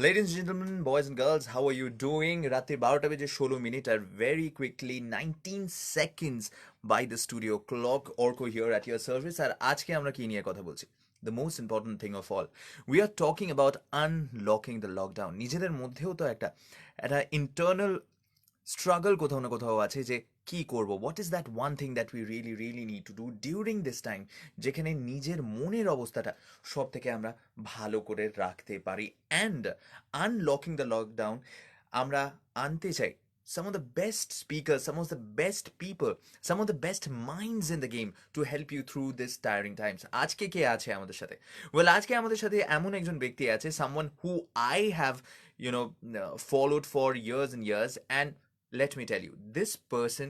Ladies and gentlemen, boys and girls, how are you doing? রাতে 12টা বেজে 16 minute R very quickly 19 seconds by the studio clock. Orko here at your service. আর আজকে আমরা কি নিয়ে কথা বলছি? The most important thing of all. We are talking about unlocking the lockdown. নিজেদের মধ্যেও তো একটা internal স্ট্রাগল কোথাও না কোথাও আছে যে কি করব, what is that one thing that we really really need to do during this time, যেখানে নিজের মনের অবস্থাটা সব থেকে আমরা ভালো করে রাখতে পারি। অ্যান্ড আনলকিং দ্য লকডাউন আমরা আনতে চাই some of the best speakers, some of the best people, some of the best minds in the game to help you through this tiring times. আজকে কে আছে আমাদের সাথে? ওয়েল, আজকে আমাদের সাথে এমন একজন ব্যক্তি আছে, someone who I have followed for years and years, and let me tell you, this person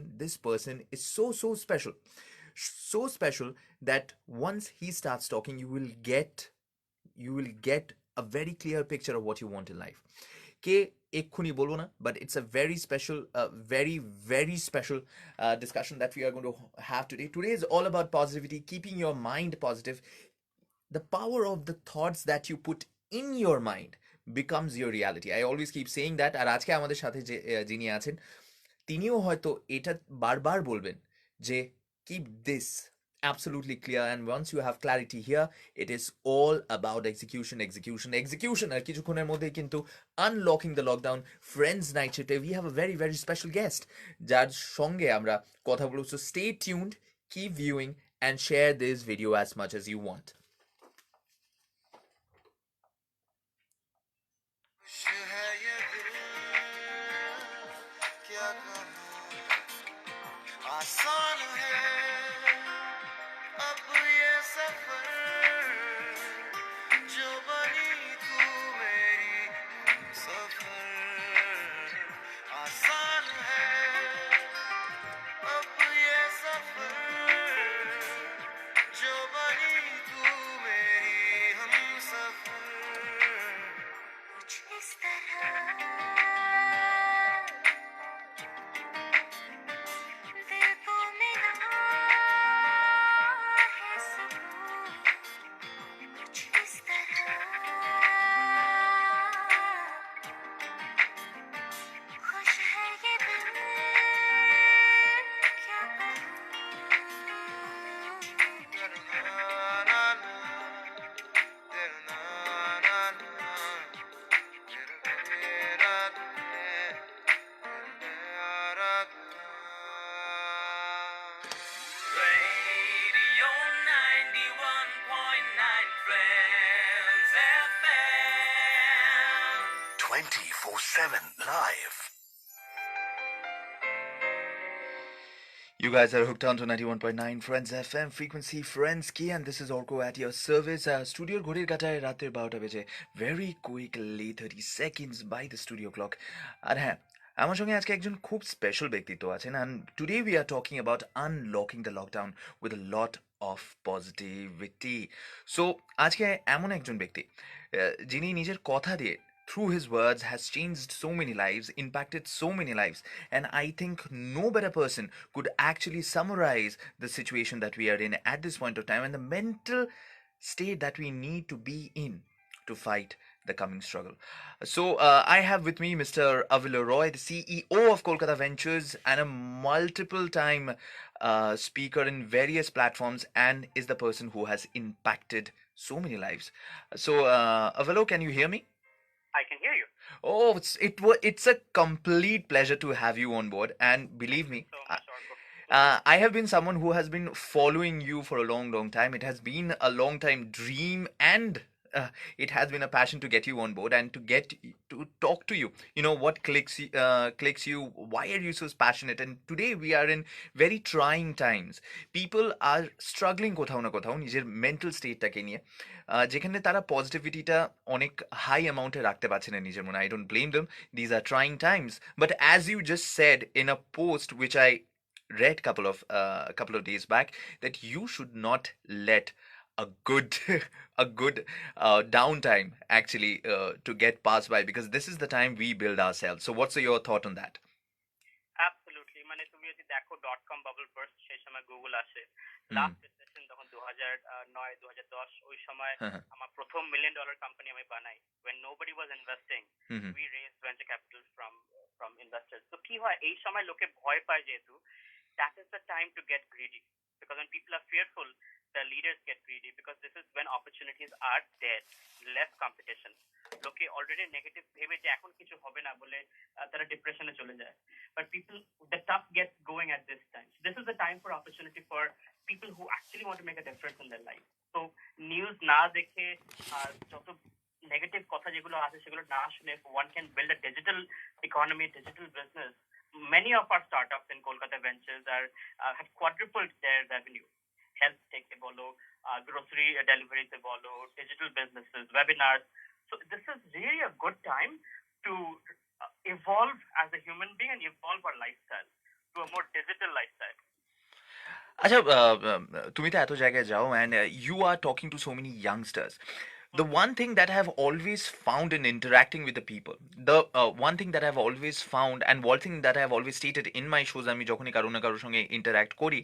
is so special, so special that once he starts talking, you will get a very clear picture of what you want in life. কে এক্ষুনি বলবো না, but it's a very special, very special discussion that we are going to have today. Today is all about positivity, keeping your mind positive. The power of the thoughts that you put in your mind becomes your reality. I always keep saying that. আর আজকে আমাদের সাথে যে যিনি আছেন, তিনিও হয়তো এটা বারবার বলবেন যে keep this absolutely clear, and once you have clarity here, it is all about execution আর কিছুক্ষণের মধ্যে কিন্তু unlocking the lockdown friends night shift we have a very special guest যার সঙ্গে আমরা কথা বলবো. So stay tuned, keep viewing, and share this video as much as you want. आसान है अब ये सफर जो बनी तू मेरी सफर आसान है अब ये सफर जो बनी तू मेरी हम सफर कुछ इस तरह Radio 91.9 Friends FM. 24/7 live. You guys are hooked on to 91.9 Friends FM frequency, Friends Key, and this is Orko at your service. Studio ঘড়ির কাঁটায় রাতের 12টা বেজে very quickly 30 seconds by the studio clock. আর হ্যাঁ, আমার সঙ্গে আজকে একজন খুব স্পেশাল ব্যক্তিত্ব আছেন, and today we are talking about unlocking the lockdown with a lot of positivity. So আজকে এমন একজন ব্যক্তি যিনি নিজের কথা দিয়ে through his words has changed so many lives, impacted so many lives, and I think no better person could actually summarize the situation that we are in at this point of time and the mental state that we need to be in to fight the coming struggle. So I have with me Mr. Avilo Roy, the CEO of Kolkata Ventures and a multiple time speaker in various platforms, and is the person who has impacted so many lives. So Avilo, can you hear me? I can hear you. Oh, it's a complete pleasure to have you on board, and believe me, So much, Orko. I have been someone who has been following you for a long time. It has been a long time dream, and it has been a passion to get you on board and to get to talk to you. You know what clicks you. Why are you so passionate? And today we are in very trying times. People are struggling কোথাও না কোথাও নিজের mental স্টেটটাকে নিয়ে, যেখানে তারা পজিটিভিটিটা অনেক high অ্যামাউন্টে রাখতে পারছে না নিজের মনে। I don't blame them, these are trying times, but as you just said in a post which I read couple of days back, that you should not let a good a good downtime actually to get passed by, because this is the time we build ourselves. So what's your thought on that? Absolutely. মানে তুমি যদি দেখো .com bubble burst সেই সময় Google আসে, last recession তখন 2009 2010 ওই সময় হ্যাঁ, হ্যাঁ। আমার প্রথম $1 million কোম্পানি আমি বানাই, when nobody was investing, hmm, hmm. we raised venture capital from investors. তো কি হয় এই সময় লোকে ভয় পায় যেহেতু, that is the time to get greedy, because when people are fearful, the leaders get greedy, because this is when opportunities are there, less competition. লোকে অলরেডি নেগেটিভ ভেবে যে এখন কিছু হবে না বলে তারা ডিপ্রেশনে চলে যায়, but people, the tough gets going at this time. So this is the time for opportunity for people who actually want to make a difference in their life. So news না দেখে যত নেগেটিভ কথা যেগুলো আছে সেগুলো না শুনে, one can build a digital economy, digital business. Many of our startups in Kolkata Ventures are have quadrupled their revenue. Health tech se bolo, grocery delivery se bolo, digital businesses, webinars. So this is really a good time to evolve as a human being and evolve our lifestyle to a more digital lifestyle. আচ্ছা, তুমি তো এত জায়গায় যাও and you are talking to so many youngsters. The one thing that I have always found in interacting with the people, the one thing that I have always found and one thing that I have always stated in my shows, আমি যখনই কারো না কারোর সঙ্গে interact করি,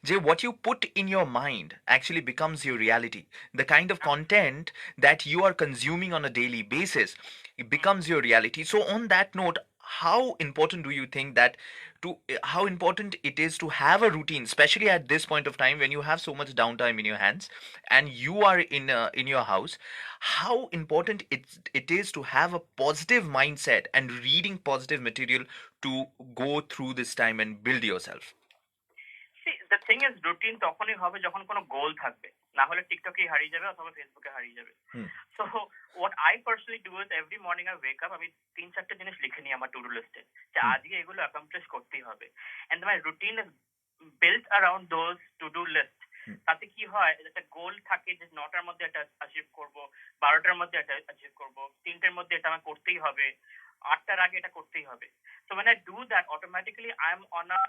যে what you put in your mind actually becomes your reality. The kind of content that you are consuming on a daily basis, it becomes your reality. So on that note, how important do you think that how important it is to have a routine, especially at this point of time when you have so much downtime in your hands and you are in your house, how important it is to have a positive mindset and reading positive material to go through this time and build yourself. See, the thing is, routine তখনই হবে যখন কোনো গোল থাকবে, না হলে টিকটকেই হারিয়ে যাবে অথবা ফেসবুকে হারিয়ে যাবে। So what I personally do is every morning I wake up, আমি 3-4টে জিনিস লিখে নিই আমার টু ডু লিস্টে যে আজকে এগুলো অ্যাকমপ্লিশ করতেই হবে, and my routine is built around those to do list. তাতে কি হয়, একটা গোল থাকে যে 9টার মধ্যে এটা অ্যাচিভ করব, 12টার মধ্যে এটা অ্যাচিভ করব, 3টের মধ্যে এটা আমার করতেই হবে, 8টার আগে এটা করতেই হবে। So when I do that, automatically I am on a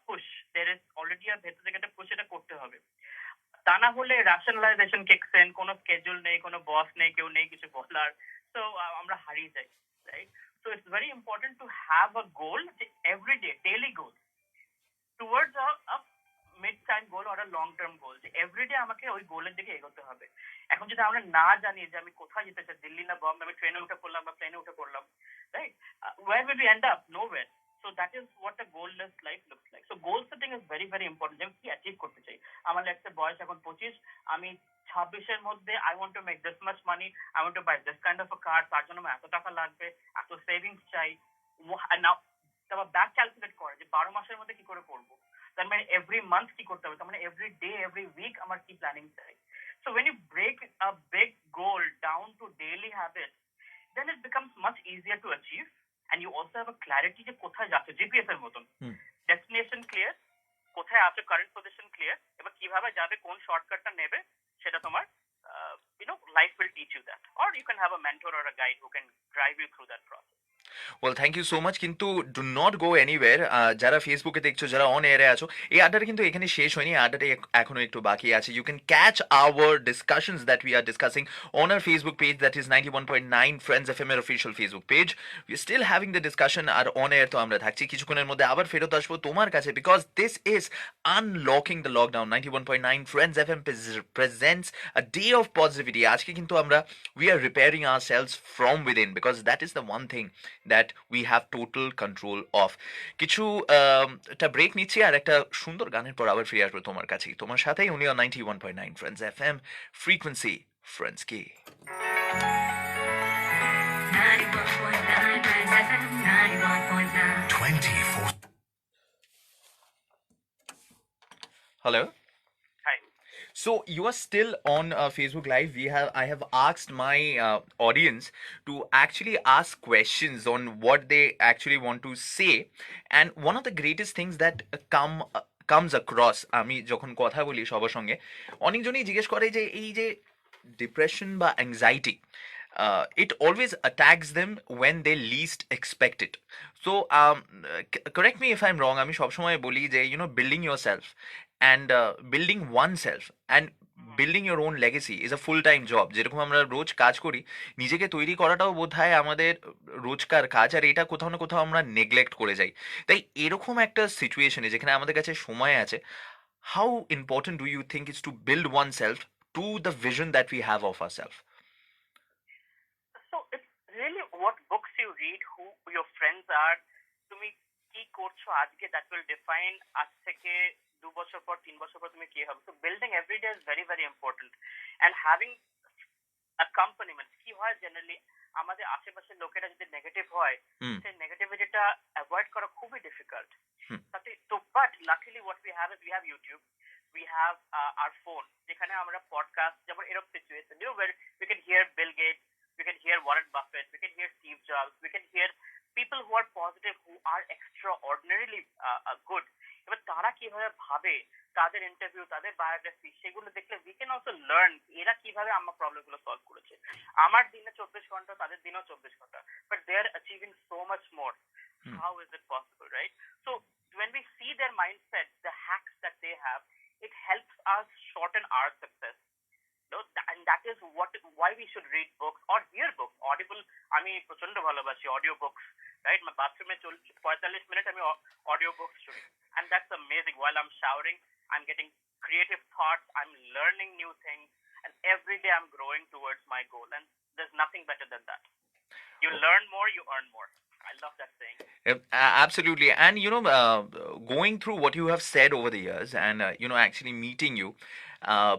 push. There is already a ভেতর থেকে একটা পুশ, এটা করতে হবে। তা না হলে রেশনালাইজেশন কিকস ইন, কোনো স্কেডিউল নেই, কোনো বস নেই, কেউ নেই কিছু বলার, তো আমরা হারিয়ে যাই, right? So it's very important to have a goal, everyday daily goal towards a mid time goal or a long term goal, যে এভরিডে আমাকে ওই গোলের দিকে এগোতে হবে। এখন যদি আমরা না জানি যে আমি কোথায় যেতে চাই, দিল্লি না বম্বে, আমি ট্রেনে উঠে পড়লাম বা প্লেনে উঠে পড়লাম, right? Where will we end up? Nowhere. So that is what a goal-less life looks like. So goal setting is very very important. যে আমি কি অ্যাচিভ করতে চাই, আমার লেটস সে বয়স এখন 25, আমি 26-এর মধ্যে I want to make this much money, I want to buy this kind of a car, তার জন্য আমার এত টাকা লাগবে, এত সেভিংস চাই। নাও তারপর ব্যাক ক্যালকুলেট করে যে 12 মাসের মধ্যে কি করে করবো, তার মানে এভরি মান্থ কি করতে হবে, তার মানে এভরি ডে এভরি উইক আমার কি প্ল্যানিং চাই। So when you break a big goal down to daily habits, then it becomes much easier to achieve, and you also have a clarity যে কোথায় যাচ্ছ, জিপিএস এর মতন, ডেস্টিনেশন ক্লিয়ার, কোথায় আছো, কারেন্ট পজিশন ক্লিয়ার, এবার কিভাবে যাবে, কোন শর্টকাটটা নেবে, সেটা তোমার life will teach you that, or you can have a mentor or a guide who can drive you through that process. Well thank you so much, কিন্তু ডু নট গো এনিওয়ের। যারা ফেসবুকে দেখছো, যারা অন এয়ারে আছো, এই আড্ডাটা কিন্তু এখানে শেষ হয়নি, আড্ডাটা এখনো একটু বাকি আছে। You can catch our discussions that we are discussing on our Facebook page, that is 91.9 friends FM এর official Facebook page. We still having the discussion, আর অন এয়ার তো আমরা থাকছি। কিছুক্ষণের মধ্যে আবার ফেরত আসবো তোমার কাছে, because this is unlocking the lockdown. 91.9 friends FM presents a day of positivity. আজকে কিন্তু আমরা we are repairing our cells from within, because that is the one thing that we have total control of. কিছু একটা break নিচ্ছি, আর একটা সুন্দর গানের পর আবার ফিরে আসবো তোমার কাছেই, তোমার সাথেই উনি 91.9 ফ্রেন্ডস এফএম ফ্রিকোয়েন্সি ফ্রেন্ডস কি 91.9 Friends FM, 91.9. 24. Hello. Hi. So you are still on Facebook Live. I have asked my audience to actually ask questions on what they actually want to say, and one of the greatest things that comes across, আমি যখন কথা বলি সবার সঙ্গে, অনেকজনই জিজ্ঞেস করে যে এই যে ডিপ্রেশন বা anxiety, it always attacks them when they least expect it. So correct me if I'm wrong, আমি সবসময় বলি যে building yourself and building oneself and building your own legacy is a full time job. যেরকম আমরা রোজ কাজ করি, নিজেকে তৈরি করাটাও বোধ হয় আমাদের রোজকার কাজ, আর এটা কোথাও না কোথাও আমরা নেগলেক্ট করে যাই। তাই এরকম একটা সিচুয়েশনে যেখানে আমাদের কাছে সময় আছে, how important do you think is to build oneself to the vision that we have of ourselves? So it's really what books you read, who your friends are, তুমি কি করছো আজকে, that will define আজ থেকে 2 বছর পর 3 বছর পর তুমি কি হবে। So building every day is very very important, and having accompaniment কি হয় জেনারেলি আমাদের আশেপাশের লোকেরা যদি নেগেটিভ হয়, Hmm. সেই নেগেটিভিটিটা অ্যাভয়েড করা খুবই ডিফিকাল্ট। Hmm. তাতে তো but luckily what we have is we have YouTube, we have our phone, যেখানে আমরা পডকাস্ট, যেমন এরকম situation where we can hear Bill Gates, we can hear Warren Buffett, we can hear Steve Jobs, we can hear people who are positive, who are extraordinarily good. এবার তারা কিভাবে ভাবে, তাদের interview, তাদের বায়োগ্রাফি, সেগুলো দেখলে we can also learn এরা কিভাবে আমার প্রবলেম গুলো সলভ করেছে। আমার দিনে 24 ঘন্টা, তাদের দিনেও 24 ঘন্টা, but they are achieving so much more. How is it possible, right? So when we see their mindset, the hacks that they have, it helps us shorten our success. No, and that is why we should read books or hear books. Audible, আমি প্রচন্ড ভালোবাসি audio books, right? বাথরুমে 45 minute আমি audio books শুনি, and that's amazing. While I'm showering, I'm getting creative thoughts, I'm learning new things, and every day I'm growing towards my goal, and there's nothing better than that. You learn more, you earn more. I love that saying. Absolutely. And going through what you have said over the years, and actually meeting you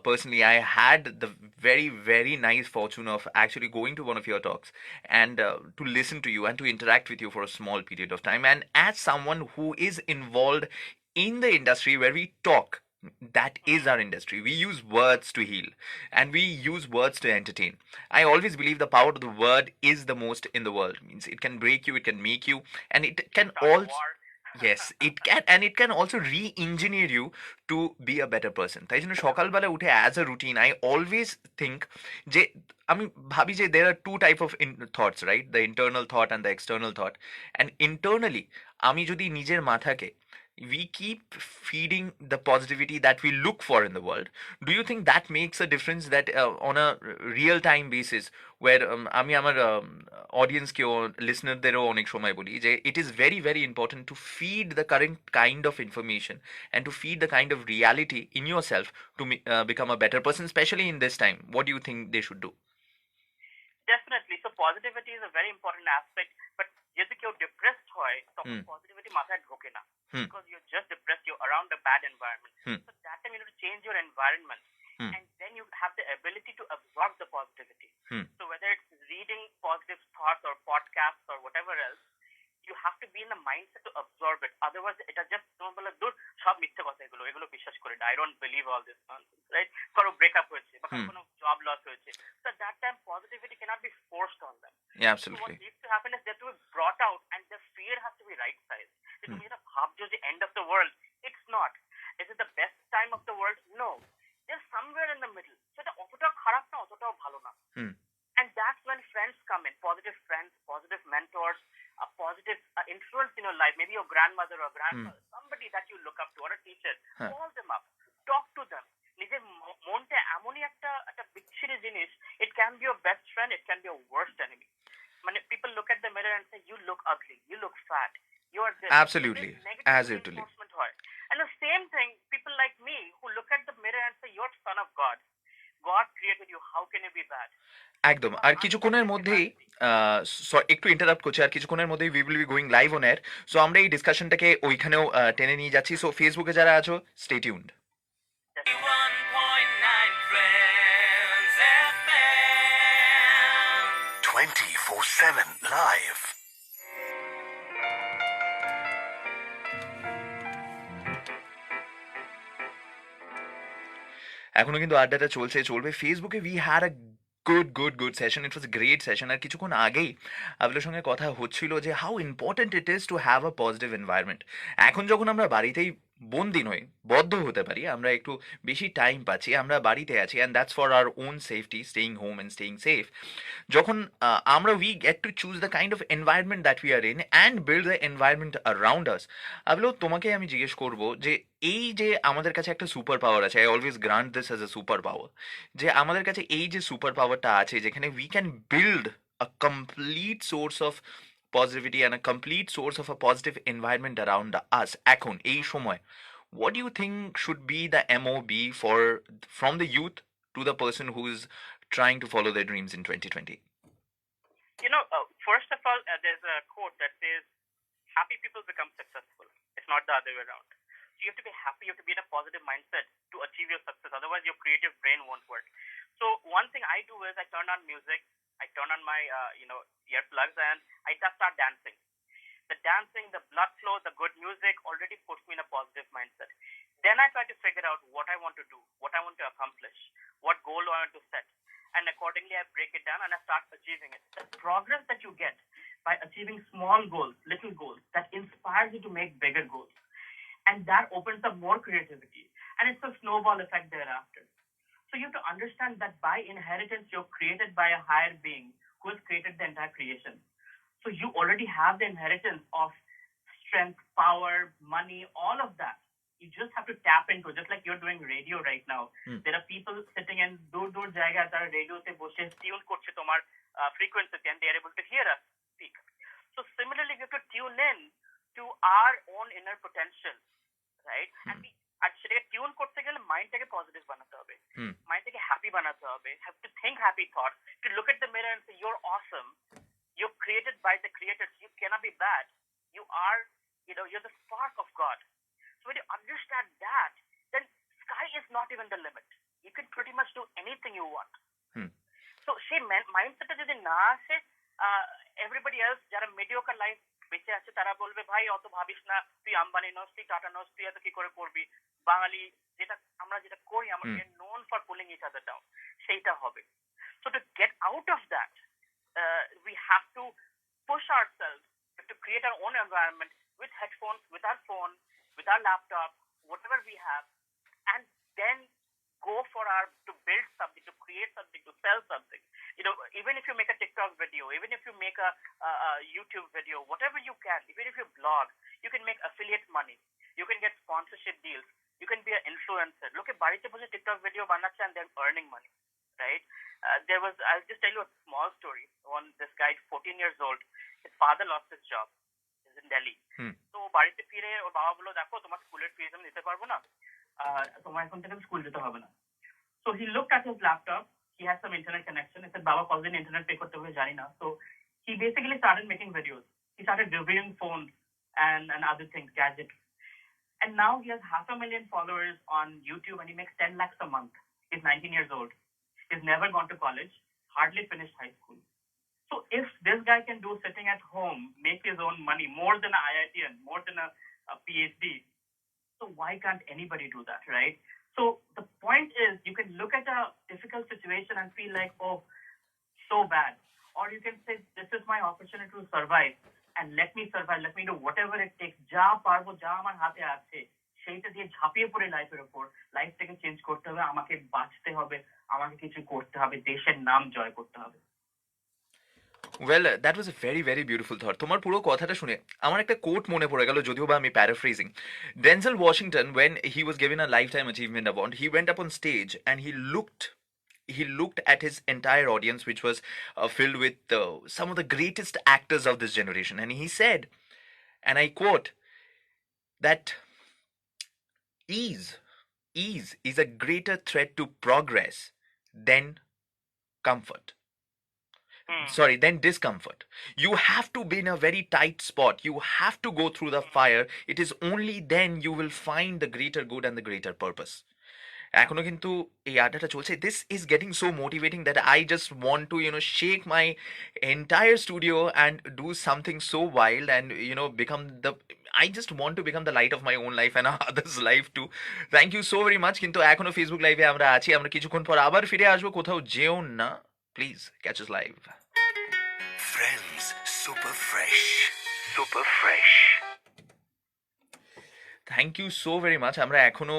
personally, I had the very, very nice fortune of actually going to one of your talks and to listen to you and to interact with you for a small period of time. And as someone who is involved in the industry where we talk, that is our industry. We use words to heal and we use words to entertain. I always believe the power of the word is the most in the world. Means it can break you, it can make you, and it can Start a also, war. yes, it can, and it can also re-engineer you to be a better person. তাই জন্য সকালবেলা উঠে as a routine I always think যে আমি ভাবি যে there are two type of thoughts, right? The internal thought and the external thought. And internally আমি যদি নিজের মাথাকে we keep feeding the positivity that we look for in the world, do you think that makes a difference, that on a real time basis where আমি আমার অডিয়েন্সকেও লিসনারদেরও অনেক সময় বলি যে it is very very important to feed the current kind of information and to feed the kind of reality in yourself to become a better person, especially in this time? What do you think they should do? Definitely. So positivity is a very important aspect, but যদি কেউ depressed হয় তখন positivity মাথায় ঢোকে না, because you're just depressed, you're around a bad environment. So that time you need to change your environment, and then you have the ability to absorb the positivity. So whether it's reading positive thoughts or podcasts or whatever else, you have to be in the mindset to absorb it. Otherwise এটা just তোমার বলে দূর সব মিথ্যে কথা, এগুলো বিশ্বাস করি না, I don't believe all this nonsense, right? কারো ব্রেকআপ হয়েছে বা কোনো জব লস হয়েছে, so at that time positivity cannot be forced on them. Yeah, So absolutely. what needs to happen is they have to be brought out, and the fear has to be right sized. তুমি যেটা ভাবছো যে end of the world, it's not. Is it the best time of the world? No. They're somewhere in the middle. সেটা অতটাও খারাপ না, অতটাও ভালো না। And that's when friends come in, positive friends, positive mentors, a positive influence in your life, maybe your grandmother or grandfather, somebody that you look up to, or a teacher. Call them up, talk to them. নিজের মনটা এমনই একটা বিচ্ছিরি জিনিস, it can be your best friend, it can be your worst enemy. মানে people look at the mirror and say you look ugly, you look fat, you are this. Absolutely. Absolutely. And the same thing, people like me who look at the mirror and say you're son of God. God created you, how can you be bad? একদম। আর কিছুক্ষণের মধ্যেই একটু interrupt করছি, আর কিছুক্ষণের মধ্যেই we will be going live on air. So আমরা এই ডিসকাশনটাকে ওইখানেও টেনে নিয়ে যাচ্ছি। সো ফেসবুকে যারা আছো, স্টে টিউনড। 24/7 live. এখনো কিন্তু আড্ডাটা চলবে ফেসবুকে। We had a good session, it was great session. আর কিছুক্ষণ আগেই আপনাদের সঙ্গে কথা হচ্ছিল যে how important it is to have a positive environment. এখন যখন আমরা বাড়িতেই বন্দি নই, বদ্ধ হতে পারি, আমরা একটু বেশি টাইম পাচ্ছি, আমরা বাড়িতে আছি, and that's for our own safety, staying home and staying safe. যখন আমরা we get to choose the kind of environment that we are in and build the environment around us. আবলো তোমাকে আমি জিজ্ঞেস করবো যে এই যে আমাদের কাছে একটা সুপার পাওয়ার আছে, I always grant this as a super power, যে আমাদের কাছে এই যে সুপার পাওয়ারটা আছে যেখানে we can build a complete source of positivity and a complete source of a positive environment around us এখন এই সময়, what do you think should be the MOB for from the youth to the person who is trying to follow their dreams in 2020? First of all, there's a quote that says, happy people become successful. It's not the other way around. So you have to be happy, you have to be in a positive mindset to achieve your success. Otherwise, your creative brain won't work. So one thing I do is I turn on music, I turn on my, earplugs, and I just start dancing. The dancing, the blood flow, the good music already puts me in a positive mindset. Then I try to figure out what I want to do, what I want to accomplish, what goal I want to set. And accordingly, I break it down and I start achieving it. The progress that you get by achieving small goals, little goals, that inspires you to make bigger goals. And that opens up more creativity. And it's a snowball effect thereafter. So you have to understand that by inheritance, you're created by a higher being who has created the entire creation. So you already have the inheritance of strength, power, money, all of that. You just have to tap into it, just like you're doing radio right now. There are people sitting in dur jayga tara radio te boshe tune korche tomar frequency and they are able to hear us speak. So similarly, we have to tune in to our own inner potential, right? And সেটাকে tune করতে গেলে মাইন্ডটাকে positive বানাতে হবে, মাইন্ডটাকে happy বানাতে হবে, have to think happy thoughts, to look at the mirror and say you're awesome, you're created by the creator, you cannot be bad, you are, you're the spark of God. So when you understand that, then sky is not even the limit. You can pretty much do anything you want. So সেই মাইন্ডসেটটা যদি না আসে, everybody else যারা mediocre life বেঁচে আছে তারা বলবে ভাই অত ভাবিস না, তুই আম্বানি নস, তুই টাটা নস, তুই এত কি করে করবি। বাঙালি আমরা যেটা করি, আমরা known for pulling each other down, সেইটা হবে। So to get out of that, we have to push ourselves to create our own environment with headphones, with our phone, with our laptop, whatever we have, and then go for to build something, to create something, to sell something. Even if you make a TikTok video, even if you make a YouTube video, whatever you can, even if you blog, you can make affiliate money. You can get sponsorship deals. You can be an influencer. Look at বাড়িতে বসে TikTok video বানাচ্ছে and they're earning money, right? I'll just tell you a small story. This guy, 14 years old, his father lost his job. He's in Delhi. তো বাড়িতে ফিরে ওর বাবা বললো, দেখো তোমার স্কুলের ফিস আমি দিতে পারবো না, তোমার এখন থেকে স্কুল যেতে হবে না। So he looked at his laptop. He had some internet connection. He said, Baba, কতদিন internet pay করতে হবে জানি না। So he basically started making videos. He started reviewing phones and other things, gadgets. And now he has 500,000 followers on YouTube and he makes 10 lakhs a month. He's 19 years old. He's never gone to college, hardly finished high school. So if this guy can do sitting at home, make his own money, more than an IITian, more than a PhD, so why can't anybody do that, right? So the point is, you can look at a difficult situation and feel like, oh, so bad. Or you can say, this is my opportunity to survive. And let me survive, let me do whatever it takes. যা পারবো, যা আমার হাতে আছে, সেইটা দিয়ে ঝাঁপিয়ে পড়ে লাইফের উপর, লাইফটাকে চেঞ্জ করতে হবে, আমাকে বাঁচতে হবে, আমাকে কিছু করতে হবে, দেশের নাম জয় করতে হবে। Well, that was a very, very beautiful thought. তোমার পুরো কথাটা শুনে আমার একটা কোট মনে পড়ে গেল, যদিও বা আমি paraphrasing. Denzel Washington, when he was given a Lifetime Achievement Award, he went up on stage and he looked at his entire audience, which was filled with some of the greatest actors of this generation, and he said, and I quote, that ease is a greater threat to progress than comfort. Sorry, then discomfort. You have to be in a very tight spot. You have to go through the fire. It is only then you will find the greater good and the greater purpose. এখনো কিন্তু এই আড্ডাটা চলছে. This is getting so motivating that I just want to shake my entire studio and do something so wild and I just want to become the light of my own life and others' life too. Thank you so very much. কিন্তু এখনো Facebook লাইভে আমরা আছি. আমরা কিছুক্ষণ পর আবার ফিরে আসবো. কোথাও যেও না. Please catch us live. Friends, super fresh. Super fresh. Thank you so very much. আমরা এখনো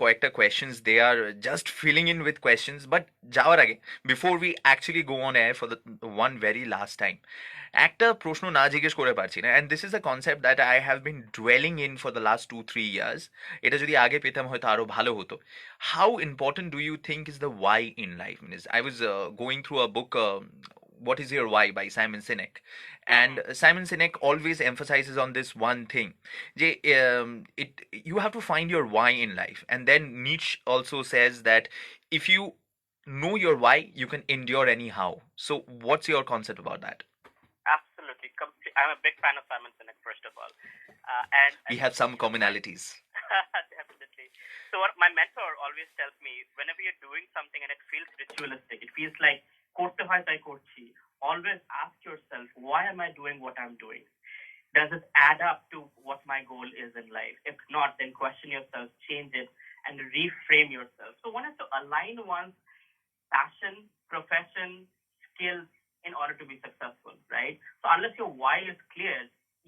কয়েকটা questions, they are just filling in with questions, but যাওয়ার আগে, before we actually go on air for the one very last time, একটা প্রশ্ন না জিজ্ঞেস করে পারছি না, and this is a concept that I have been dwelling in for the last 2-3 years. এটা যদি আগে পেতাম হয়তো আরো ভালো হতো. How important do you think is the why in life? I was going through a book, What is Your Why by Simon Sinek. And Simon Sinek always emphasizes on this one thing. You have to find your why in life. And then Nietzsche also says that if you know your why, you can endure anyhow. So what's your concept about that? Absolutely. I'm a big fan of Simon Sinek, first of all. We have some commonalities. Definitely. So what my mentor always tells me, whenever you're doing something and it feels ritualistic, it feels like korte hoy tai korchi, always ask yourself, why am I doing what I'm doing? Does it add up to what my goal is in life? If not, then question yourself, change it, and reframe yourself. So one has to align one's passion, profession, skills in order to be successful, right? So unless your why is clear,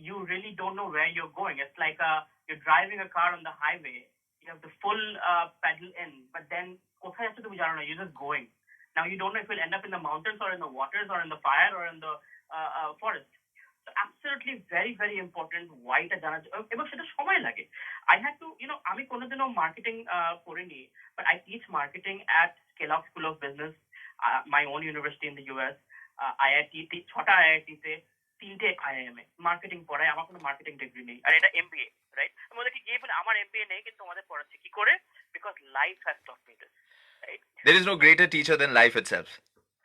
you really don't know where you're going. It's like you're driving a car on the highway. You have the full pedal in, but then you're just going. Now you don't know if you'll end up in the mountains or in the waters or in the fire or in the forest. So absolutely very, very important why টা জানা এবং সেটা সময় লাগে. I had to, আমি কোনোদিনও marketing করিনি, but I teach marketing at Kellogg School of Business, my own university in the US, IIT, 6টা IIT তে 3টে IIM এ মার্কেটিং পড়ায়, আমার কোনো মার্কেটিং ডিগ্রি নেই, আর এটা MBA, রাইট? আমি ওদেরকে গিয়ে বলি আমার MBA নেই, কিন্তু আমাদের পড়াচ্ছে কি করে, because life has taught me this, right? There is no greater teacher than life itself.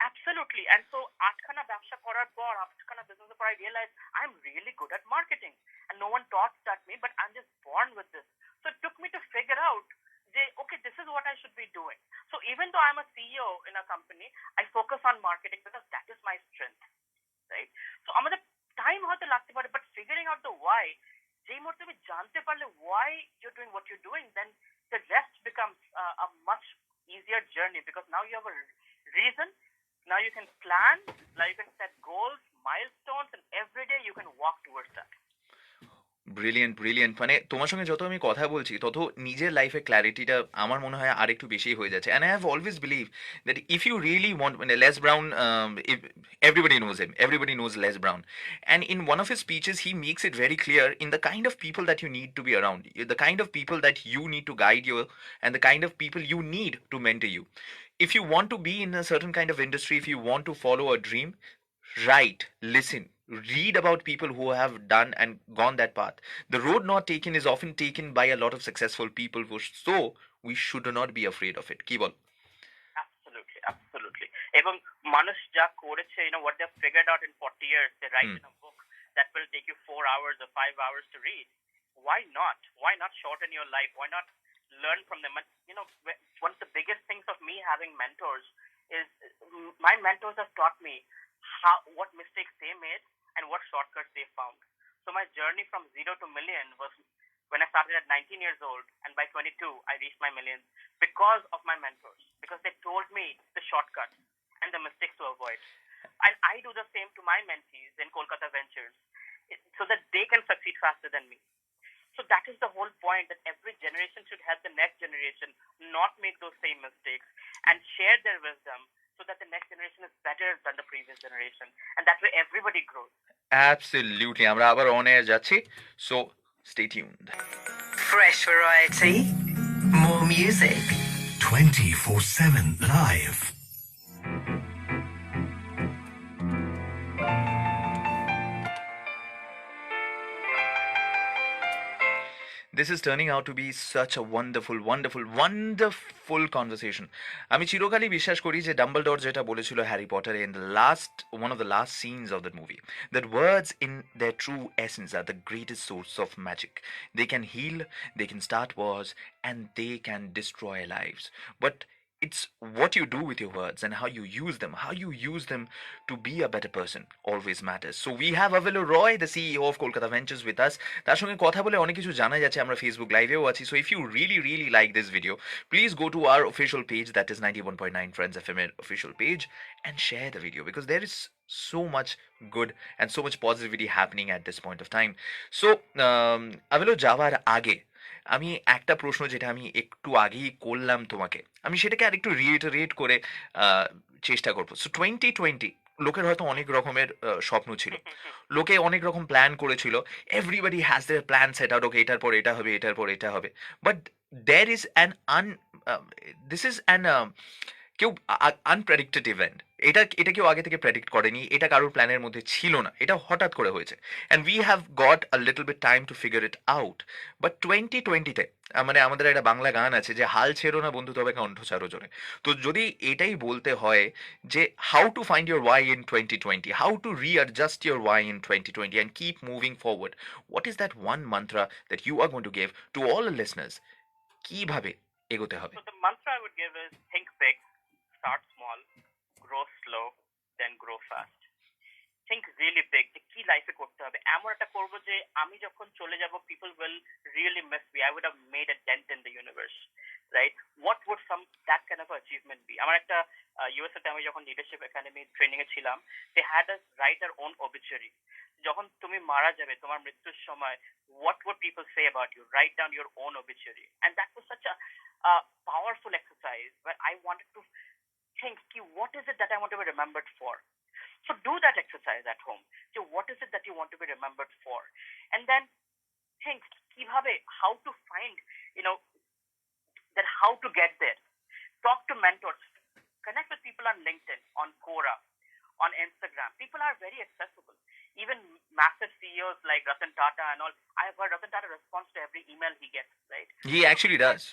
Absolutely. And so আটখানা ব্যবসা করার পর, আটখানা business পর, I realized I'm really good at marketing, and no one taught that me, but I'm just born with this. So it took me to figure out okay, this is what I should be doing. So even though I'm a CEO in a company, I focus on marketing because that is my strength, right? So আমাদের time হয়তো লাগতে পারে, but figuring out the why, যেই মুহূর্তে তুমি জানতে পারলে why you're doing what you're doing, then the rest becomes a much easier journey, because now you have a reason, now you can plan, now you can set goals, milestones, and every day you can walk towards that. Brilliant মানে তোমার সঙ্গে যত আমি কথা বলছি তত নিজের লাইফে ক্ল্যারিটিটা আমার মনে হয় আরেকটু বেশি হয়ে যাচ্ছে and I have always believe that if you really want মানে less Brown everybody knows him, everybody knows Les Brown, and in one of his speeches he makes it very clear in the kind of people that you need to be around, the kind of people that you need to guide you, and the kind of people you need to mentor you. If you want to be in a certain kind of industry, if you want to follow a dream, write, listen, read about people who have done and gone that path. The road not taken is often taken by a lot of successful people, so we should not be afraid of it. Ki bol? Absolutely. এবং মানুষ যা করেছে, what they've figured out in 40 years, they write in a book that will take you 4 hours or 5 hours to read. Why not? Why not shorten your life? Why not learn from them? And, one of the biggest things of me having mentors is my mentors have taught me what mistakes they made and what shortcuts they found. So my journey from 0 to million was when I started at 19 years old, and by 22 I reached my millions because of my mentors, because they told me the shortcuts and the mistakes to avoid. And I do the same to my mentees in Kolkata Ventures so that they can succeed faster than me. So that is the whole point, that every generation should help the next generation not make those same mistakes and share their wisdom so that the next generation is better than the previous generation. And that way everybody grows. Absolutely. আমরা আবার on air যাচ্ছি, so stay tuned. Fresh variety, more music. 24/7 live. This is turning out to be such a wonderful conversation. আমি চিরকালই বিশ্বাস করি যে Dumbledore যেটা বলেছিল Harry পটারে in the last one of the last scenes of that movie, that words in their true essence are the greatest source of magic. They can heal, they can start wars, and they can destroy lives. But it's what you do with your words and how you use them to be a better person always matters. So we have Avilo Roy, the CEO of Kolkata Ventures, with us. তার সঙ্গে কথা বলে অনেক কিছু জানা যাচ্ছে, আমরা Facebook লাইভেও আছি. So if you really like this video, please go to our official page, that is 91.9 Friends FM এর official page, and share the video, because there is so much good and so much positivity happening at this point of time. So Avilo, যাওয়ার আগে আমি একটা প্রশ্ন যেটা আমি একটু আগেই করলাম তোমাকে, আমি সেটাকে আরেকটু রিইটারেট করে চেষ্টা করবো. সো 2020 লোকের হয়তো অনেক রকমের স্বপ্ন ছিল, লোকে অনেক রকম প্ল্যান করেছিল, everybody has their plan set out, okay এটার পর এটা হবে, এটার পর এটা হবে, বাট দেয়ার ইজ অ্যান কেউ আনপ্রেডিক্টেড ইভেন্ট, এটা কেউ আগে থেকে প্রেডিক্ট করেনি, এটা কারোর প্ল্যানের মধ্যে ছিল না, এটা হঠাৎ করে হয়েছে, and we have got a little bit time to figure it out. But 2020-তে মানে আমাদের একটা বাংলা গান আছে যে হাল ছেড়ো না বন্ধু তবে কণ্ঠ ছাড়ো জোরে। তো যদি এটাই বলতে হয় যে how to find your why in 2020, how to readjust your why in 2020 and keep moving forward, what is that one mantra that you are going to give to all the listeners? কিভাবে এগোতে হবে? So the mantra I would give is think big, start small, grow slow, then grow fast. Think really big, যে কি লাইফে করতে হবে, এমন একটা করবো যে আমি যখন চলে যাব people will really miss me. I would have made a dent in the universe, right? What would some that kind of achievement be? আমার একটা ইউএসএ তে আমি যখন লিডারশিপ একাডেমি ট্রেনিং এ ছিলাম, they had us write our own obituary. যখন তুমি মারা যাবে, তোমার মৃত্যুর সময়, what would people say about you? Write down your own obituary. And that was such a powerful exercise where I wanted to think, what is it that I want to be remembered for? So do that exercise at home. So what is it that you want to be remembered for? And then think, how to find, that how to get there. Talk to mentors. Connect with people on LinkedIn, on Quora, on Instagram. People are very accessible. Even massive CEOs like Ratan Tata and all, I have heard Ratan Tata responds to every email he gets, right? He actually does.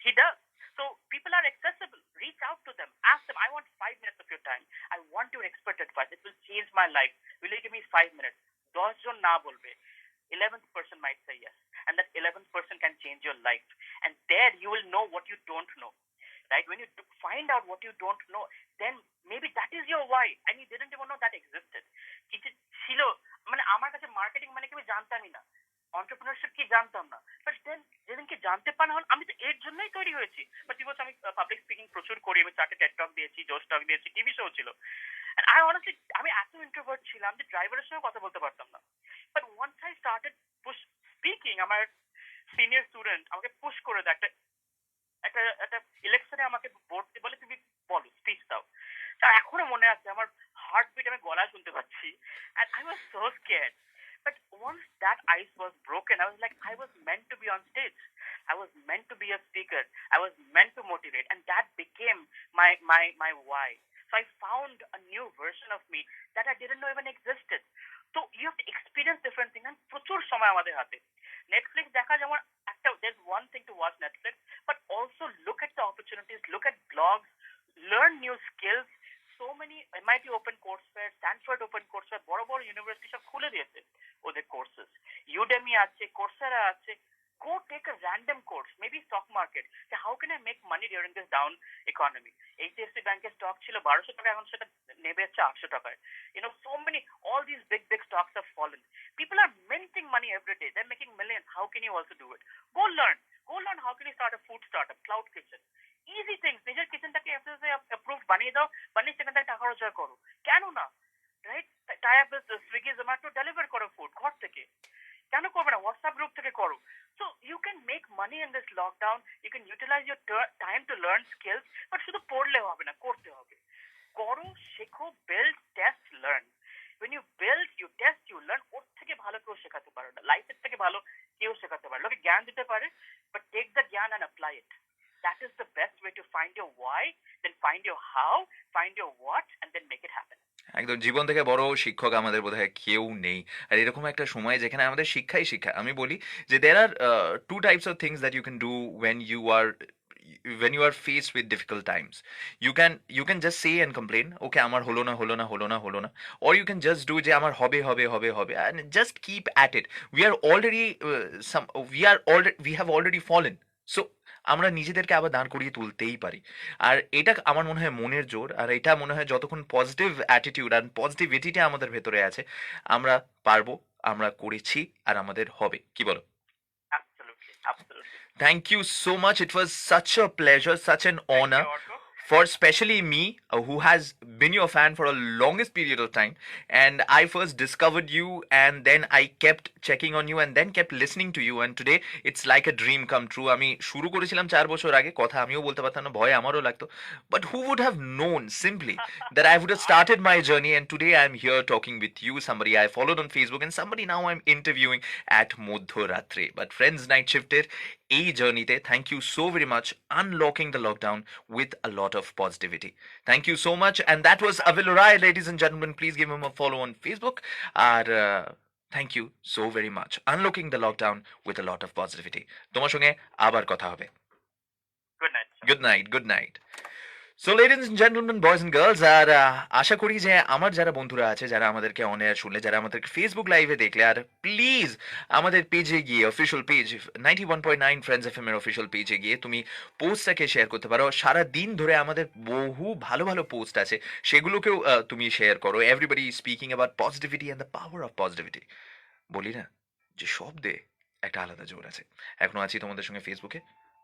He does. So people are accessible. Reach out to them. Ask them, I want 5 minutes of your time. I want your expert advice. It will change my life. Will you give me 5 minutes? 10 জন না বলবে, 11th person might say yes. And that 11th person can change your life. And there you will know what you don't know. Right? When you find out what you don't know, then maybe that is your why. And you didn't even know that existed. কিছু ছিল, মানে আমার কাছে marketing মানে কি আমি জানতামই না, অন্টারপ্রেনারশিপ কি জানতাম না। বাট দেন যেদিনকে জানতে পারলাম, আমি তো এর জন্যই তৈরি হয়েছি। বাট বিকজ আমি পাবলিক স্পিকিং প্রচুর করি, আমি 4টে টেড টক দিয়েছি, জোশ টক দিয়েছি, টিভি শো ছিল। And I honestly, আমি এত ইন্ট্রোভার্ট ছিলাম যে ড্রাইভারের সঙ্গে কথা বলতে পারতাম না। But once I started speaking, আমার সিনিয়র স্টুডেন্ট আমাকে পুশ করে দেয়, একটা ইলেকশনে আমাকে ভোট দিয়ে বলে তুমি বলো, স্পিচ দাও। তা এখনো মনে আছে, আমার হার্টবিট আমি গলায় শুনতে পাচ্ছি। And I was so scared. But once that ice was broken, I was like, I was meant to be on stage. I was meant to be a speaker. I was meant to motivate. And that became my why. So I found a new version of me that I didn't know even existed. So you have to experience different things. And প্রচুর সময় আমাদের হাতে। Netflix দেখা যেমন একটা, there's one thing to watch Netflix, but also look at the opportunities, look at blogs, learn new skills. So many MIT open courseware, Stanford open courseware, বড় বড় university সব খুলে দিয়েছে ওদের কোর্সেস। Udemy আছে, Coursera আছে। Go take a random course, maybe stock market. So how can I make money during this down economy? HDFC ব্যাংকের stock ছিল 1200 টাকা, এখন সেটা নেবে হচ্ছে 800 টাকায়। So many, all these big stocks have fallen. People are minting money every day. They're making millions. How can you also do it? Go learn how can you start a food startup, cloud kitchen. Easy things. নিজের কিচেনটাকে এফএসএসএ approved বানিয়ে দাও, বানিয়ে সেখান থেকে টাকা রোজগার করো। কেন না? Right? Tie up with Swiggy, Zomato, deliver করো ফুড ঘর থেকে। কেন করবে না? হোয়াটসঅ্যাপ গ্রুপ থেকে করো। So you can make money in this lockdown. You can utilize your time to learn skills. But শুধু পড়লে হবে না, করতে হবে। করো, শেখো, build, test, learn. When you build, you test, you learn. ওর থেকে ভালো কেউ শেখাতে পারে না, লাইফের থেকে ভালো কেউ শেখাতে পারে। লোকে জ্ঞান দিতে পারে, but take the জ্ঞান and apply it. That is the best way to find your why, then find your how, find your what, and then make it happen. একদম, জীবন থেকে বড় শিক্ষক আমাদের বোধহয় কেউ নেই। আর এরকম একটা সময় যেখানে আমাদের শিক্ষাই শিক্ষা। আমি বলি যে there are two types of things that you can do when you are faced with difficult times. You can just say and complain, okay আমার হলো না, or you can just do যে আমার হবে and just keep at it. We have already fallen. So আমরা নিজেদেরকে আবার দাঁড় করিয়ে তুলতেই পারি। আর এটা আমার মনে হয় মনের জোর, আর এটা মনে হয় যতক্ষণ পজিটিভ অ্যাটিটিউড আর পজিটিভিটিটা আমাদের ভেতরে আছে, আমরা পারবো, আমরা করেছি, আর আমাদের হবে। কি বলো? Absolutely. Thank you so much. It was such a pleasure, such an honor. Thank you, Orko. For especially me, who has been your fan for a longest period of time, and I first discovered you, and then I kept checking on you, and then kept listening to you, and today it's like a dream come true. আমি শুরু করেছিলাম 4 বছর আগে, কথা আমিও বলতে পারতাম না, ভয় আমারও লাগতো, but who would have known simply that I would have started my journey, and today I'm here talking with you, somebody I followed on Facebook, and somebody now I'm interviewing at Modhoratre. But friends, Night Shifter এই জার্নিতে thank you so very much, unlocking the lockdown with a lot of positivity. Thank you so much. And that was Avil Rai, ladies and gentlemen. Please give him a follow on Facebook. And thank you so very much. Unlocking the lockdown with a lot of positivity. তোমার সঙ্গে আবার কথা হবে. Good night Good night. Good night. So ladies and gentleman, boys and girls, আর আশা করি যে আমার যারা বন্ধুরা আছে, যারা আমাদেরকে অন এয়ার শুনলে, যারা আমাদেরকে ফেসবুক লাইভে দেখলে, আর প্লিজ আমাদের পেজে গিয়ে, অফিসিয়াল পেজ 91.9 ফ্রেন্ডস এফএম এর অফিসিয়াল পেজে গিয়ে তুমি পোস্টটাকে শেয়ার করতে পারো। সারা দিন ধরে আমাদের বহু ভালো ভালো পোস্ট আছে, সেগুলোকেও তুমি শেয়ার করো। Everybody speaking about positivity and the power of positivity. বলি না যে শব্দে একটা আলাদা জোর আছে। এখনো আছি তোমাদের সঙ্গে ফেসবুকে,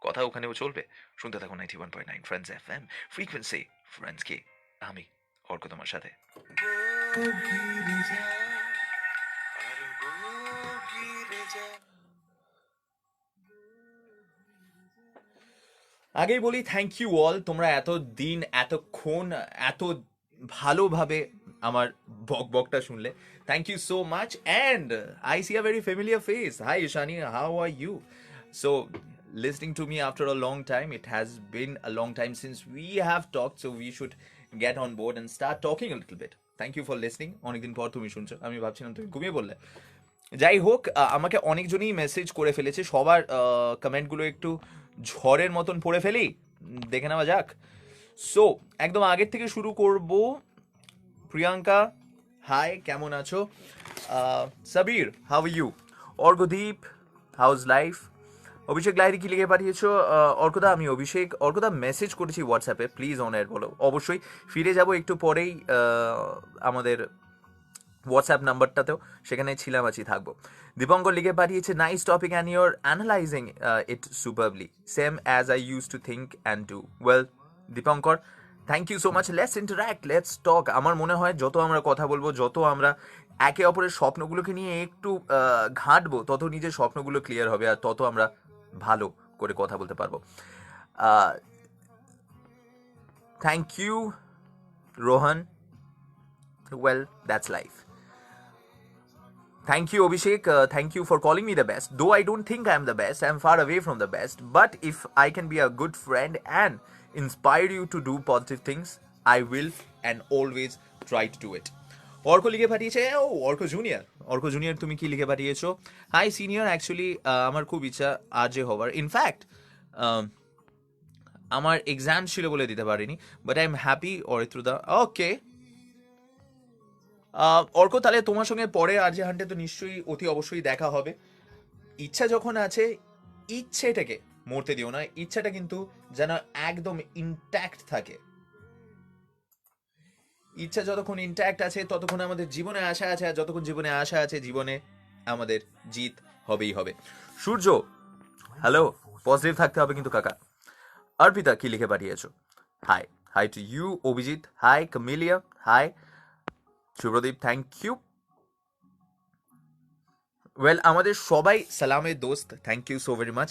কথা ওখানেও চলবে। শুনতে থাকুন 91.9 ফ্রেন্ডস এফএম, ফ্রিকোয়েন্সি ফ্রেন্ডস কে। আমি অর্ক তোমার সাথে। আগেই বলি থ্যাংক ইউ অল, তোমরা এত দিন এতক্ষণ এত ভালোভাবে আমার বকটা শুনলে। Thank you so much. And I see a very familiar face. Hi Ishani, how are you? So, listening to me after a long time, it has been a long time since we have talked, so we should get on board and start talking a little bit. Thank you for listening. অনেকদিন পর তুমি শুনছো, আমি ভাবছিলাম তুমি ঘুমিয়ে বললে। যাই হোক, আমাকে অনেকজনই মেসেজ করে ফেলেছে, সবার কমেন্টগুলো একটু ঝড়ের মতন পড়ে ফেলি, দেখে নেওয়া যাক। সো একদম আগের থেকে শুরু করব। প্রিয়াঙ্কা, হাই, কেমন আছো? Sabir, how are you? Arghadeep, how's life? Abhishek Lahiri কি লিখে পাঠিয়েছো? অর্কদা, আমি অভিষেক। অর্কদা মেসেজ করেছি হোয়াটসঅ্যাপে, প্লিজ অন এয়ার বলো। অবশ্যই ফিরে যাব একটু পরেই আমাদের হোয়াটসঅ্যাপ নাম্বারটাতেও, সেখানে ছিলাম আছি থাকবো। দীপঙ্কর লিখে পাঠিয়েছে, nice topic and your analysing it superbly, same as I use to think and do. Well Dipankar, thank you so much. Let's interact, let's talk. আমার মনে হয় যত আমরা কথা বলবো, যত আমরা একে অপরের স্বপ্নগুলোকে নিয়ে একটু ঘাঁটবো, তত নিজের স্বপ্নগুলো ক্লিয়ার হবে, আর তত আমরা ভালো করে কথা বলতে পারবো। Thank you Rohan. Well, that's life. Thank you, Abhishek. Thank you for calling me the best. Though I don't think I am the best, I am far away from the best. But if I can be a good friend and inspire you to do positive things, I will and always try to do it. Arka লিখে পাঠিয়েছে, ও Arka junior. Arka junior, তুমি কি লিখে পাঠিয়েছো? High senior, actually আমার খুব ইচ্ছা আজে হবার। ইনফ্যাক্ট আমার এক্সাম ছিল বলে দিতে পারিনি, বাট আই এম হ্যাপি অরিত্রদা। ওকে অর্ক, তাহলে তোমার সঙ্গে পরে আরজে হান্টে তো নিশ্চয়ই অতি অবশ্যই দেখা হবে। ইচ্ছা যখন আছে, ইচ্ছেটাকে মরতে দিও না, ইচ্ছাটা কিন্তু যেন একদম ইনট্যাক্ট থাকে। ইচ্ছা যতক্ষণ ইনট্যাক্ট আছে, ততক্ষণ আমাদের জীবনে আশা আছে, আর যতক্ষণ জীবনে আশা আছে, জীবনে আমাদের জিত হবেই হবে। সূর্য, হ্যালো, পজিটিভ থাকতে হবে কিন্তু কাকা। অর্পিতা কি লিখে পাঠিয়েছো? Hi, hi to you. Abhijit, hi. Kamilia, hi. Subhradeep, thank you. Well, আমাদের সবাই সালামের দোস্ত, thank you so very much.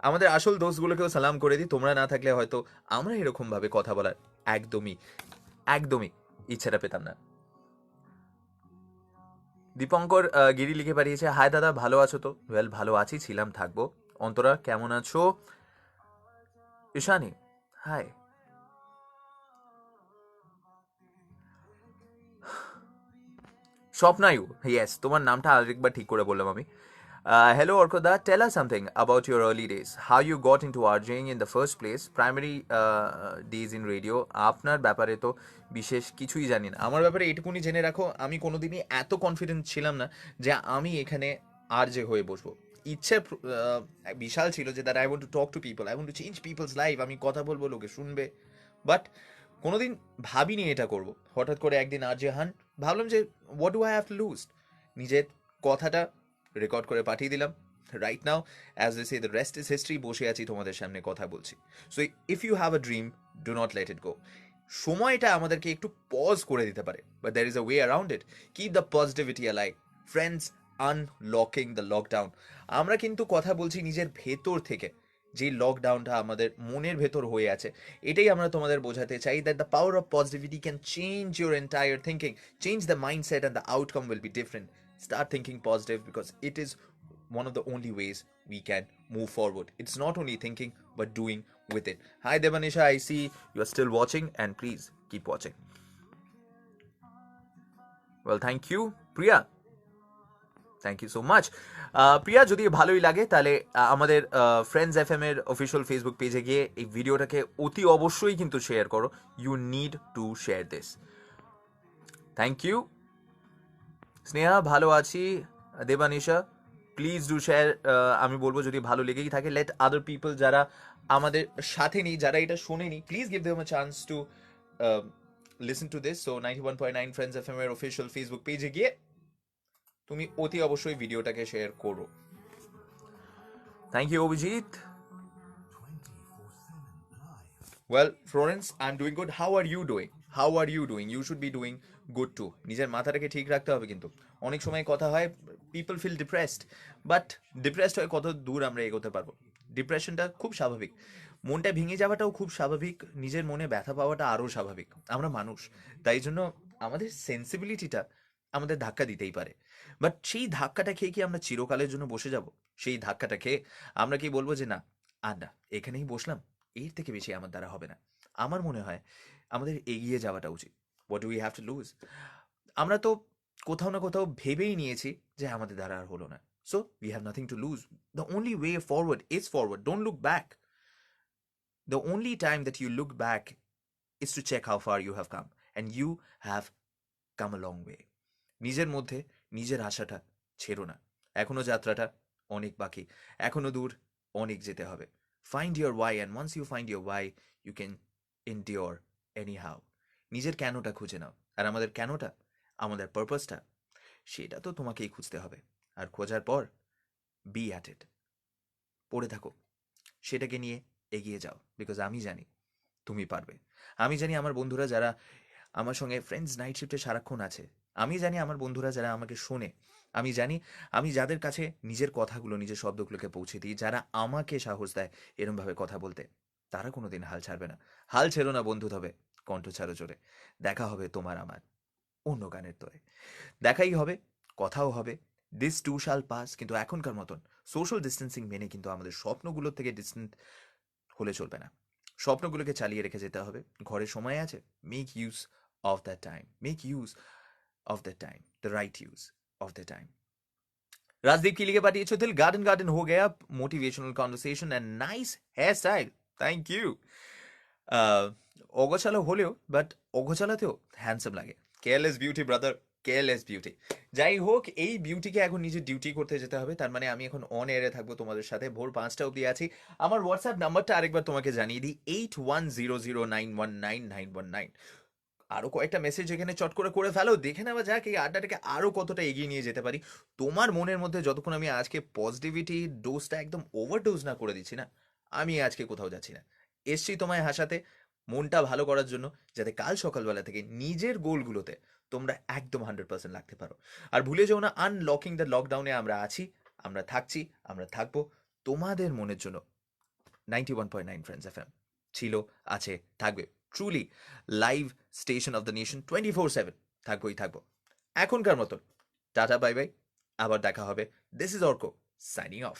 আমাদের আসল দোস্তগুলোকেও সালাম করে দিই, তোমরা না থাকলে হয়তো আমরা এরকমভাবে কথা বলার একদমই ইচ্ছাটা পেতাম না। দীপঙ্কর গিরি লিখে পাঠিয়েছে, হাই দাদা, ভালো আছো তো? ওয়েল, ভালো আছি, ছিলাম, থাকবো। অন্তরা, কেমন আছো? ঈশানী, হাই। স্বপ্নায়ু, ইয়েস, তোমার নামটা আরেকবার ঠিক করে বললাম আমি। Hello Orkoda, tell us something about your early days, how you got into RJing in the first place, primary days in radio. আপনার ব্যাপারে তো বিশেষ কিছুই জানি না। আমার ব্যাপারে এটুকুনি জেনে রাখো, আমি কোনোদিনই এত কনফিডেন্ট ছিলাম না যে আমি এখানে আরজে হয়ে বসবো। ইচ্ছে বিশাল ছিল যে that I want to talk to people, I want to change people's life, আমি কথা বলবো, লোকে শুনবে, বাট কোনোদিন ভাবিনি এটা করব। হঠাৎ করে একদিন আরজে হান, ভাবলাম যে what do I have to lose, নিজের কথাটা রেকর্ড করে পাঠিয়ে দিলাম। Right now, as they say, the rest is history, বসে আছি তোমাদের সামনে কথা বলছি। So if you have a dream, do not let it go. সময়টা আমাদেরকে একটু পজ করে দিতে পারে, but there is a way around it. Keep the positivity alive. Friends, unlocking the lockdown. আমরা কিন্তু কথা বলছি নিজের ভেতর থেকে, যে লকডাউনটা আমাদের মনের ভেতর হয়ে আছে, এটাই আমরা তোমাদের বোঝাতে চাই, that the power of positivity can change your entire thinking, change the mindset, and the outcome will be different. Start thinking positive, because it is one of the only ways we can move forward. It's not only thinking, but doing with it. Hi Devanisha, I see you are still watching and please keep watching. Well, thank you, Priya. Thank you so much Priya, যদি ভালোই লাগে তাহলে আমাদের friends FM এর official Facebook পেজে গিয়ে এই ভিডিওটাকে অতি অবশ্যই কিন্তু শেয়ার করো। You need to share this. Thank you Sneha, ভালো আছি। Debanisha, please do share. আমি বলবো যদি ভালো লেগেই থাকে, লেট আদার পিপল যারা আমাদের সাথে নেই, যারা এটা শোনেনি, please give them a chance to listen to this. So 91.9 friends FM এর অফিসিয়াল ফেসবুক পেজে গিয়ে তুমি অতি অবশ্যই ভিডিওটাকে শেয়ার করো। Thank you Abhijit. Well, Florence, I'm doing good. How are you doing? How are you doing? You should be doing good too. নিজের মাথাটাকে ঠিক রাখতে হবে কিন্তু। অনেক সময় কথা হয় people feel depressed, but depressed হয়ে কত দূর আমরা এগোতে পারবো? ডিপ্রেশনটা খুব স্বাভাবিক, মনটা ভেঙে যাওয়াটাও খুব স্বাভাবিক, নিজের মনে ব্যথা পাওয়াটা আরও স্বাভাবিক। আমরা মানুষ, তাই জন্য আমাদের সেন্সিবিলিটিটা আমাদের ধাক্কা দিতেই পারে। বাট সেই ধাক্কাটা খেয়ে কি আমরা চিরকালের জন্য বসে যাব? সেই ধাক্কাটা খেয়ে আমরা কি বলবো যে না আর না, এখানেই বসলাম, এর থেকে বেশি আমার দ্বারা হবে না? আমার মনে হয় আমাদের এগিয়ে যাওয়াটা উচিত। What do we have to loose? আমরা তো কোথাও না কোথাও ভেবেই নিয়েছি যে আমাদের দ্বারা আর হলো না, so we have nothing to lose. The only way forward is forward, don't look back. The only time that you look back is to check how far you have come, and you have come a long way. নিজের মধ্যে নিজের আশাটা ছেড়ো না, এখনো যাত্রাটা অনেক বাকি, এখনো দূর, অনেক যেতে হবে। Find your why, and once you find your why you can endure anyhow. নিজের কেনটা খুঁজে নাও, আর আমাদের কেনটা, আমাদের পারপাসটা, সেটা তো তোমাকেই খুঁজতে হবে। আর খোঁজার পর বি অ্যাট ইট, পড়ে থাকো, সেটাকে নিয়ে এগিয়ে যাও। বিকজ আমি জানি তুমি পারবে। আমি জানি আমার বন্ধুরা যারা আমার সঙ্গে ফ্রেন্ডস নাইট শিফটে সারাক্ষণ আছে, আমি জানি আমার বন্ধুরা যারা আমাকে শোনে, আমি জানি আমি যাদের কাছে নিজের কথাগুলো, নিজের শব্দগুলোকে পৌঁছে দিই, যারা আমাকে সাহস দেয় এরমভাবে কথা বলতে, তারা কোনোদিন হাল ছাড়বে না। হাল ছেড়ো না বন্ধু, তবে কণ্ঠ ছাড়ো জোরে। দেখা হবে তোমার আমার অন্য গানের তোরে, দেখাই হবে, কথাও হবে। দিস টু শাল পাস। কিন্তু এখনকার মতন সোশ্যাল ডিস্টেন্সিং মেনে কিন্তু আমাদের স্বপ্নগুলোর থেকে ডিস্টেন্ট হলে চলবে না। স্বপ্নগুলোকে চালিয়ে রেখে যেতে হবে। ঘরে সময় আছে, make use of that time. Make use of that time. The right use of the time. Rajdeep की लिए पार्टी दिल गार्डन गार्डन हो गया, motivational conversation and nice hair style, thank you. অগোছালো হলেও বাট অগোছালাতেও হ্যান্ডসাম লাগে। Careless beauty brother, careless beauty. যাই হোক, এই বিউটিকে এখন নিজের ডিউটি করতে যেতে হবে। তার মানে আমি এখন অন এয়ারে থাকবো তোমাদের সাথে, ভোর 5টা অবধি আছি। আমার হোয়াটসঅ্যাপ নাম্বারটা আরেকবার তোমাকে জানিয়ে দিই, 8100919919। আরও কয়েকটা মেসেজ এখানে চট করে ফেলো, দেখে নেওয়া যাক এই আড্ডাটাকে আরও কতটা এগিয়ে নিয়ে যেতে পারি। তোমার মনের মধ্যে যতক্ষণ আমি আজকে পজিটিভিটি ডোজটা একদম ওভারডোজ না করে দিচ্ছি না, আমি আজকে কোথাও যাচ্ছি না। এসছি তোমায় হাসাতে, মনটা ভালো করার জন্য, যাতে কাল সকালবেলা থেকে নিজের গোলগুলোতে তোমরা একদম 100% লাগতে পারো। আর ভুলে যাও না, আনলকিং দ্য লকডাউনে আমরা আছি, আমরা থাকছি, আমরা থাকবো তোমাদের মনের জন্য। 91.9 ফ্রেন্ডস এফএম ছিল, আছে, থাকবে। Truly live station of the nation, 24/7 থাকবোই থাকবো। এখনকার মতন টাটা, বাই বাই, আবার দেখা হবে। This is Arka signing of.